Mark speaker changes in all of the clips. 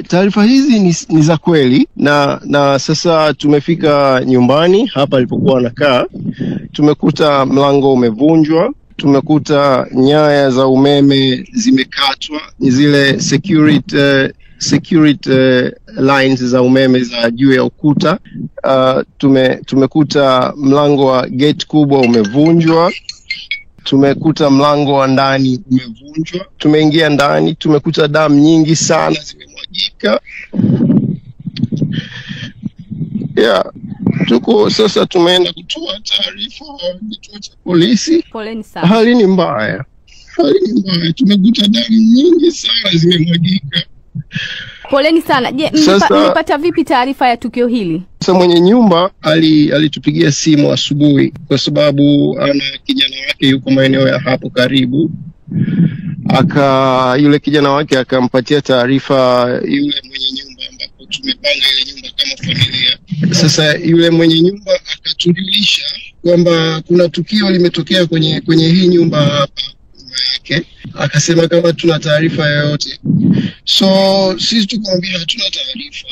Speaker 1: Taarifa hizi ni za kweli na sasa tumefika nyumbani hapa alipokuwa anakaa. Tumekuta mlango umevunjwa, tumekuta nyaya za umeme zimekatwa, ni zile security lines za umeme za juu ya ukuta. Tumekuta mlango wa gate kubwa umevunjwa. Tumekuta mlango wa ndani umevunjwa. Tumeingia ndani, tumekuta damu nyingi sana zimemwagika. Tuko sasa tumeenda kutoa taarifa kituo cha polisi.
Speaker 2: Poleni sana.
Speaker 1: Hali ni mbaya. Tumekuta damu nyingi sana zimemwagika.
Speaker 2: Poleni sana. Je, mmepata vipi taarifa ya tukio hili?
Speaker 1: Sasa mwenye nyumba alitupigia simu asubuhi kwa sababu ana kijana wake yuko maeneo ya hapo karibu. Yule kijana wake akampatia taarifa yule mwenye nyumba, ambapo tumepanga ile nyumba kama familia. Sasa yule mwenye nyumba akatujulisha kwamba kuna tukio limetokea kwenye hii nyumba hapa yake. Akasema kama tuna taarifa yoyote. So sisi tukamwambia hatuna taarifa.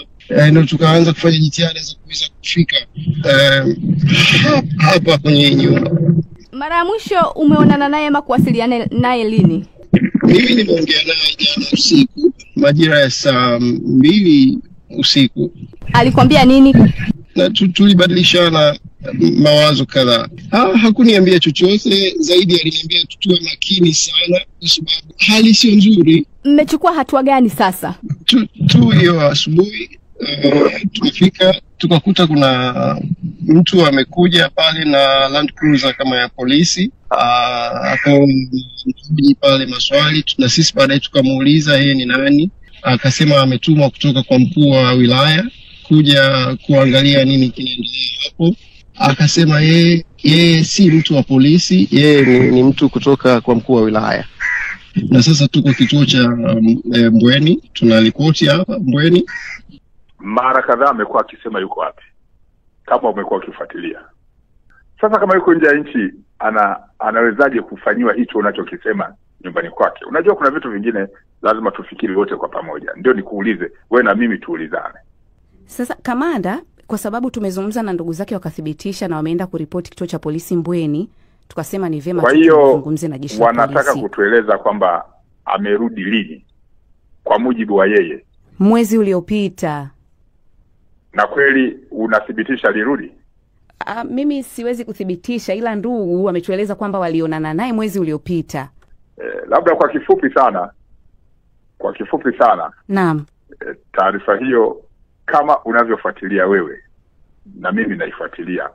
Speaker 1: Ndio tukaanza kufanya jitihada za kuweza kufika hapa kwenye nyumba.
Speaker 2: Mara ya mwisho umeonana naye ama kuwasiliana naye lini?
Speaker 1: Mimi nimeongea naye jana usiku majira ya saa 2 usiku.
Speaker 2: Alikwambia nini?
Speaker 1: Na tulibadilishana mawazo kadhaa. Hakuniambia chochote zaidi, aliniambia tuwe makini sana kwa sababu hali sio nzuri.
Speaker 2: Mmechukua hatua gani sasa?
Speaker 1: Hiyo asubuhi tumefika tukakuta kuna mtu amekuja pale na Land Cruiser kama ya polisi. Akajibu pale maswali na sisi baadaye tukamuuliza yeye ni nani. Akasema ametumwa kutoka kwa mkuu wa wilaya kuja kuangalia nini kinaendelea hapo. Akasema yeye si mtu wa polisi, yeye ni mtu kutoka kwa mkuu wa wilaya. Na sasa tuko kituo cha Mbweni, tunaripoti hapa Mbweni.
Speaker 3: Mara kadhaa amekuwa akisema yuko wapi, kama umekuwa ukifuatilia. Sasa kama yuko nje ya nchi, anawezaje kufanyiwa hicho unachokisema nyumbani kwake? Unajua kuna vitu vingine lazima tufikiri wote kwa pamoja. Ndio nikuulize wewe na mimi tuulizane.
Speaker 4: Sasa kamanda, kwa sababu tumezungumza na ndugu zake wakathibitisha na wameenda kuripoti kituo cha polisi Mbweni, tukasema ni vyema tuzungumze na jeshi la polisi.
Speaker 3: Wanataka kutueleza kwamba amerudi lini kwa mujibu wa yeye?
Speaker 4: Mwezi uliopita.
Speaker 3: Na kweli unathibitisha alirudi?
Speaker 4: Mimi siwezi kuthibitisha, ila ndugu wametueleza kwamba walionana naye mwezi uliopita.
Speaker 3: Labda kwa kifupi sana.
Speaker 4: Naam.
Speaker 3: Taarifa hiyo kama unavyofuatilia wewe na mimi naifuatilia.